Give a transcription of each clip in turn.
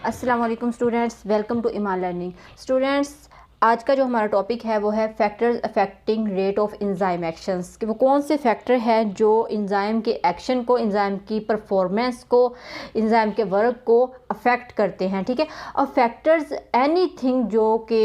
अस्सलाम वालेकुम students, welcome to Iman learning. Students, आज का जो हमारा टॉपिक है वो है factors affecting rate of enzyme actions, कि वो कौन से फैक्टर हैं जो इंजाइम के एक्शन को, इंजाइम की परफॉर्मेंस को, इंजाइम के वर्क को अफेक्ट करते हैं। ठीक है, और फैक्टर्स एनीथिंग जो कि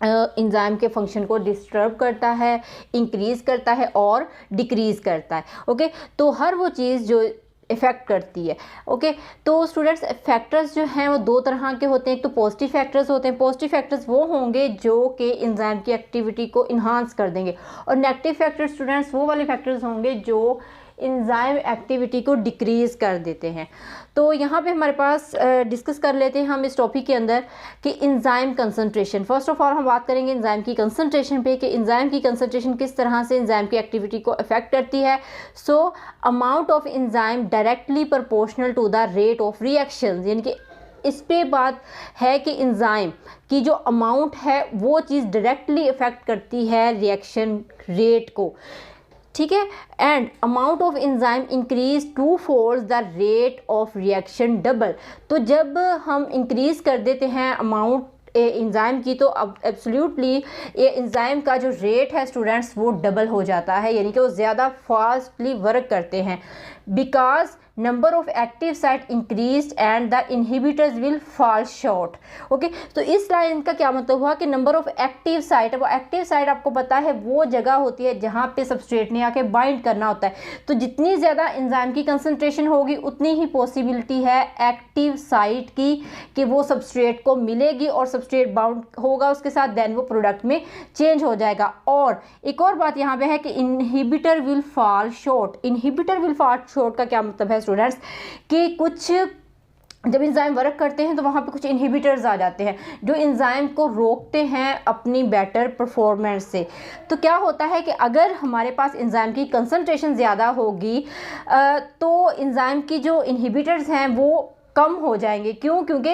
इंजाइम के फंक्शन को डिस्टर्ब करता है, इंक्रीज़ करता है और डिक्रीज़ करता है। ओके, तो हर वो चीज़ जो इफ़ेक्ट करती है। ओके, तो स्टूडेंट्स, फैक्टर्स जो हैं वो दो तरह के होते हैं। एक तो पॉजिटिव फैक्टर्स होते हैं। पॉजिटिव फैक्टर्स वो होंगे जो कि इंजाइम की एक्टिविटी को इन्हांस कर देंगे, और नेगेटिव फैक्टर्स स्टूडेंट्स वो वाले फैक्टर्स होंगे जो इंजाइम एक्टिविटी को डिक्रीज़ कर देते हैं। तो यहाँ पे हमारे पास डिस्कस कर लेते हैं हम इस टॉपिक के अंदर कि enzyme concentration. First of all हम बात करेंगे इंजाइम की कंसंट्रेशन पे, कि इंजाइम की कंसंट्रेशन किस तरह से इंजाइम की एक्टिविटी को अफेक्ट करती है। So amount of enzyme directly proportional to the rate of reaction, यानी कि इस पे बात है कि इंजाइम की जो अमाउंट है वो चीज़ डायरेक्टली अफेक्ट करती है रिएक्शन रेट को। ठीक है, and amount of enzyme increase two fold the rate of reaction double. तो जब हम इंक्रीज कर देते हैं अमाउंट इंजाइम की, तो अब एब्सोल्युटली ये इंजाइम का जो रेट है स्टूडेंट्स वो डबल हो जाता है, यानी कि वो ज़्यादा फास्टली वर्क करते हैं। Because number of active site increase and the inhibitors will fall short. Okay, तो इस लाइन का क्या मतलब हुआ कि नंबर ऑफ एक्टिव साइट, वो एक्टिव साइट आपको पता है वो जगह होती है जहाँ पे सबस्ट्रेट ने आके बाइंड करना होता है। तो जितनी ज़्यादा इंजाइम की कंसंट्रेशन होगी उतनी ही पॉसिबिलिटी है एक्टिव साइट की कि वो सबस्ट्रेट को मिलेगी और सबस्ट्रेट बाउंड होगा उसके साथ, देन वो प्रोडक्ट में चेंज हो जाएगा। और एक और बात यहाँ पे है कि inhibitor will fall short. Inhibitor will fall short का क्या मतलब है स्टूडेंट्स, कि कुछ जब इंजाइम वर्क करते हैं तो वहाँ पे कुछ इनहिबिटर्स आ जाते हैं जो इंजाइम को रोकते हैं अपनी बेटर परफॉर्मेंस से। तो क्या होता है कि अगर हमारे पास इंजाइम की कंसंट्रेशन ज़्यादा होगी तो इंजाइम की जो इनहिबिटर्स हैं वो कम हो जाएंगे। क्यों? क्योंकि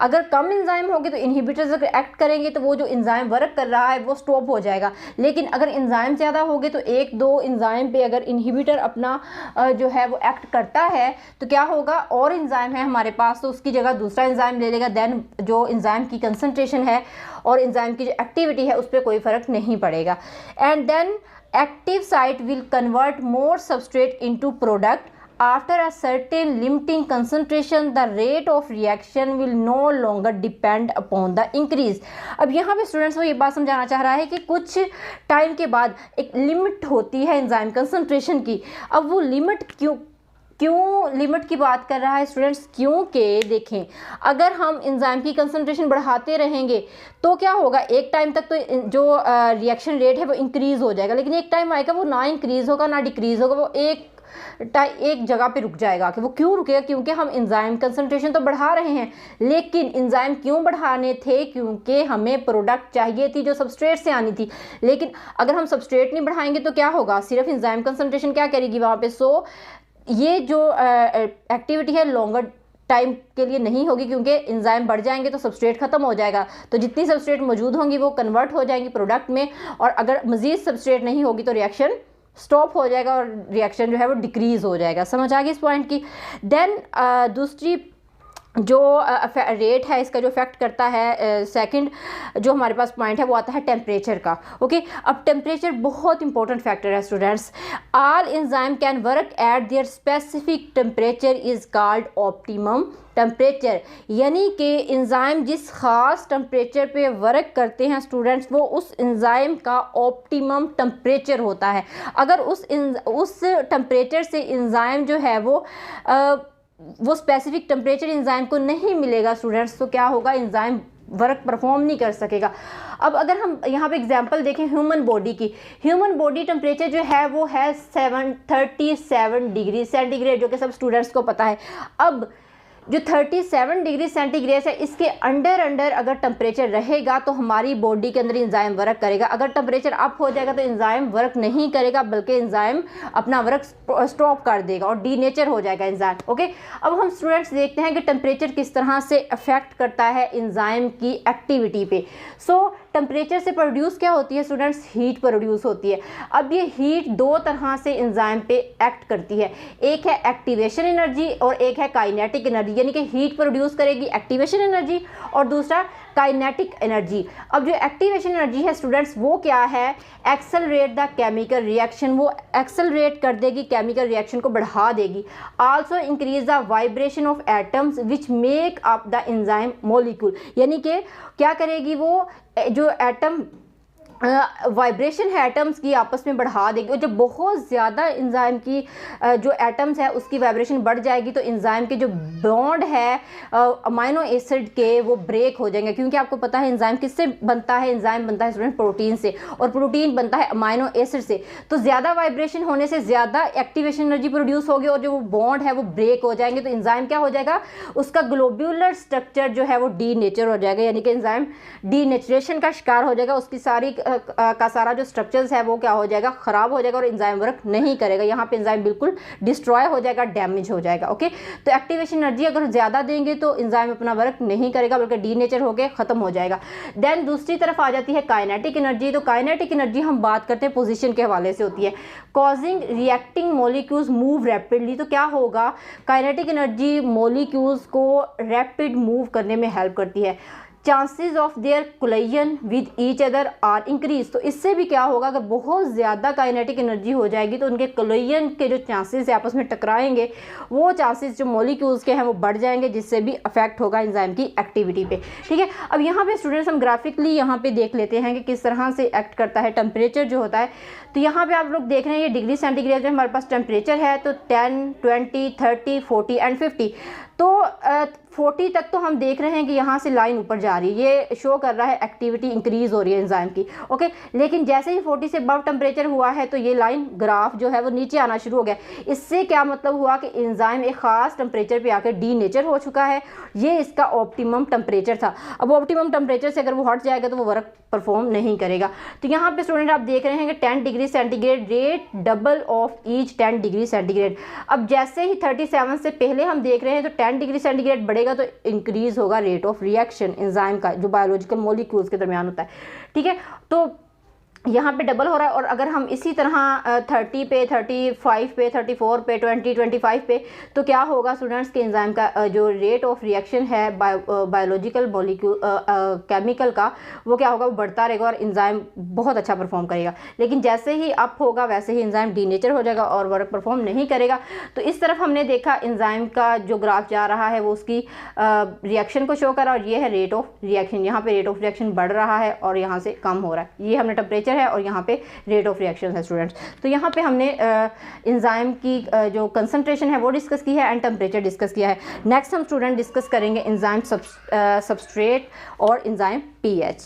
अगर कम इंजाइम होगी तो इनहिबिटर्स अगर एक्ट करेंगे तो वो जो इंजाइम वर्क कर रहा है वो स्टॉप हो जाएगा। लेकिन अगर इंजाइम ज़्यादा होगी तो एक दो इंजाइम पे अगर इनहिबिटर अपना जो है वो एक्ट करता है तो क्या होगा, और इंजाइम है हमारे पास तो उसकी जगह दूसरा इंजाइम ले लेगा। देन जो इंजाइम की कंसंट्रेशन है और इंजाइम की जो एक्टिविटी है उस पर कोई फ़र्क नहीं पड़ेगा। And then active site will convert more substrate into product. After a certain limiting concentration, the rate of reaction will no longer depend upon the increase। अब यहाँ पे स्टूडेंट्स वो ये बात समझाना चाह रहा है कि कुछ टाइम के बाद एक लिमिट होती है इंजाइम कंसंट्रेशन की। अब वो लिमिट क्यों लिमिट की बात कर रहा है स्टूडेंट्स, क्योंकि देखें अगर हम इंजाइम की कंसंट्रेशन बढ़ाते रहेंगे तो क्या होगा, एक टाइम तक तो जो रिएक्शन रेट है वो इंक्रीज़ हो जाएगा, लेकिन एक टाइम आएगा वो ना इंक्रीज़ होगा ना डिक्रीज़ होगा, वो एक जगह पे रुक जाएगा। कि वो क्यों रुकेगा, क्योंकि हम इंजाइम कंसंट्रेशन तो बढ़ा रहे हैं, लेकिन इंजाइम क्यों बढ़ाने थे, क्योंकि हमें प्रोडक्ट चाहिए थी जो सबस्ट्रेट से आनी थी। लेकिन अगर हम सबस्ट्रेट नहीं बढ़ाएंगे तो क्या होगा, सिर्फ इंजाइम कंसंट्रेशन क्या करेगी वहाँ पे। सो ये जो एक्टिविटी है लॉन्गर टाइम के लिए नहीं होगी, क्योंकि इंजाइम बढ़ जाएंगे तो सबस्ट्रेट खत्म हो जाएगा। तो जितनी सबस्ट्रेट मौजूद होंगी वो कन्वर्ट हो जाएंगी प्रोडक्ट में, और अगर मज़ीद सबस्ट्रेट नहीं होगी तो रिएक्शन स्टॉप हो जाएगा और रिएक्शन जो है वो डिक्रीज़ हो जाएगा। समझ आ गई इस पॉइंट की। देन दूसरी जो रेट है इसका जो इफेक्ट करता है, सेकंड जो हमारे पास पॉइंट है वो आता है टेम्परेचर का। ओके, अब टेम्परेचर बहुत इंपॉर्टेंट फैक्टर है students. All enzyme can work at there specific temperature is called optimum temperature, यानी कि इंजाइम जिस ख़ास टेम्परेचर पे वर्क करते हैं स्टूडेंट्स वो उस इंजाइम का ऑप्टिमम टेम्परेचर होता है। अगर उस टेम्परेचर से इंजाइम जो है वो स्पेसिफिक टेम्परेचर इंजाइम को नहीं मिलेगा स्टूडेंट्स, तो क्या होगा, इंजाइम वर्क परफॉर्म नहीं कर सकेगा। अब अगर हम यहाँ पे एग्जांपल देखें ह्यूमन बॉडी की, ह्यूमन बॉडी टेम्परेचर जो है वो है 37 डिग्री सेंटीग्रेड, जो कि सब स्टूडेंट्स को पता है। अब जो 37 डिग्री सेंटीग्रेड है इसके अंडर अगर टेम्परेचर रहेगा तो हमारी बॉडी के अंदर इंजाइम वर्क करेगा। अगर टेम्परेचर अप हो जाएगा तो इंजाइम वर्क नहीं करेगा, बल्कि इंजाइम अपना वर्क स्टॉप कर देगा और डीनेचर हो जाएगा इंजाइम। ओके, अब हम स्टूडेंट्स देखते हैं कि टेम्परेचर किस तरह से अफेक्ट करता है इंजाइम की एक्टिविटी पे। सो टेम्परेचर से प्रोड्यूस क्या होती है स्टूडेंट्स, हीट प्रोड्यूस होती है। अब ये हीट दो तरह से एंजाइम पे एक्ट करती है, एक है एक्टिवेशन एनर्जी और एक है काइनेटिक एनर्जी, यानी कि हीट प्रोड्यूस करेगी एक्टिवेशन एनर्जी और दूसरा काइनेटिक एनर्जी। अब जो एक्टिवेशन एनर्जी है स्टूडेंट्स वो क्या है, एक्सेलरेट द केमिकल रिएक्शन, वो एक्सेलरेट कर देगी केमिकल रिएक्शन को बढ़ा देगी। Also increase the vibration of atoms which make up the enzyme molecule, यानी कि क्या करेगी वो जो एटम वाइब्रेशन है एटम्स की आपस में बढ़ा देगी, और जब बहुत ज़्यादा एंजाइम की जो एटम्स है उसकी वाइब्रेशन बढ़ जाएगी तो एंजाइम के जो बॉन्ड है अमाइनो एसिड के वो ब्रेक हो जाएंगे, क्योंकि आपको पता है एंजाइम किससे बनता है, एंजाइम बनता है स्टूडेंट प्रोटीन से, और प्रोटीन बनता है अमाइनो एसिड से। तो ज़्यादा वाइब्रेशन होने से ज़्यादा एक्टिवेशन एनर्जी प्रोड्यूस होगी और जो वो बॉन्ड है वो ब्रेक हो जाएंगे, तो एंजाइम क्या हो जाएगा, उसका ग्लोब्यूलर स्ट्रक्चर जो है वो डी नेचर हो जाएगा, यानी कि एंजाइम डी नेचरेशन का शिकार हो जाएगा, उसकी सारी का सारा जो स्ट्रक्चर्स है वो क्या हो जाएगा, खराब हो जाएगा और एंजाइम वर्क नहीं करेगा। यहाँ पे एंजाइम बिल्कुल डिस्ट्रॉय हो जाएगा, डैमेज हो जाएगा। ओके, तो एक्टिवेशन एनर्जी अगर ज़्यादा देंगे तो एंजाइम अपना वर्क नहीं करेगा बल्कि डी नेचर होकर ख़त्म हो जाएगा। देन दूसरी तरफ आ जाती है काइनेटिक एनर्जी। तो काइनेटिक एनर्जी हम बात करते हैं पोजीशन के हवाले से होती है, causing reacting molecules move rapidly. तो क्या होगा, काइनेटिक एनर्जी मॉलिक्यूल्स को रैपिड मूव करने में हेल्प करती है। Chances of their collision with each other are increase. तो इससे भी क्या होगा, अगर बहुत ज़्यादा काइनेटिक एनर्जी हो जाएगी तो उनके कोलिजन के जो चांसेस है आपस में टकराएंगे वो चांसेस जो मॉलिक्यूल्स के हैं वो बढ़ जाएंगे, जिससे भी अफेक्ट होगा एंजाइम की एक्टिविटी पे। ठीक है, अब यहाँ पे स्टूडेंट्स हम ग्राफिकली यहाँ पे देख लेते हैं कि किस तरह से एक्ट करता है टेम्परेचर जो होता है। तो यहाँ पे आप लोग देख रहे हैं ये डिग्री सेंटीग्रेड में हमारे पास टेम्परेचर है, तो 10, 20, 30, 40 एंड 50। तो 40 तक तो हम देख रहे हैं कि यहाँ से लाइन ऊपर जा रही है, ये शो कर रहा है एक्टिविटी इंक्रीज हो रही है एंजाइम की। ओके, लेकिन जैसे ही 40 से अबव टेम्परेचर हुआ है तो ये लाइन ग्राफ जो है वो नीचे आना शुरू हो गया। इससे क्या मतलब हुआ कि एंजाइम एक ख़ास टेम्परेचर पे आकर डी नेचर हो चुका है, ये इसका ऑप्टिमम टेम्परेचर था। अब ऑप्टिमम टेम्परेचर से अगर वो हट जाएगा तो वो वर्क परफॉर्म नहीं करेगा। तो यहाँ पे स्टूडेंट आप देख रहे हैं कि 10 degree centigrade rate double of each 10 degree centigrade. अब जैसे ही 37 से पहले हम देख रहे हैं तो 10 डिग्री सेंटीग्रेड बढ़ेगा तो इंक्रीज होगा रेट ऑफ रिएक्शन एंजाइम का, जो बायोलॉजिकल मॉलिक्यूल्स के दरमियान होता है। ठीक है, तो यहाँ पे डबल हो रहा है। और अगर हम इसी तरह 30 पे, 35 पे, 34 पे, 20, 25 पे, तो क्या होगा स्टूडेंट्स के एंजाइम का जो रेट ऑफ रिएक्शन है बायोलॉजिकल मॉलिक्यूल केमिकल का, वो क्या होगा, वो बढ़ता रहेगा और एंजाइम बहुत अच्छा परफॉर्म करेगा। लेकिन जैसे ही अप होगा वैसे ही एंजाइम डी नेचर हो जाएगा और वर्क परफॉर्म नहीं करेगा। तो इस तरफ हमने देखा एंजाइम का जो ग्राफ जा रहा है वो उसकी रिएक्शन को शो करा, और ये है रेट ऑफ रिएक्शन। यहाँ पे रेट ऑफ रिएक्शन बढ़ रहा है और यहाँ से कम हो रहा है। ये हमने टेम्परेचर है और यहाँ पे रेट ऑफ रिएक्शन है स्टूडेंट्स। तो यहाँ पे हमने एंजाइम की जो कंसंट्रेशन है वो डिस्कस की है एंड टेम्परेचर डिस्कस किया है। नेक्स्ट हम स्टूडेंट डिस्कस करेंगे एंजाइम सबस्ट्रेट और एंजाइम पीएच।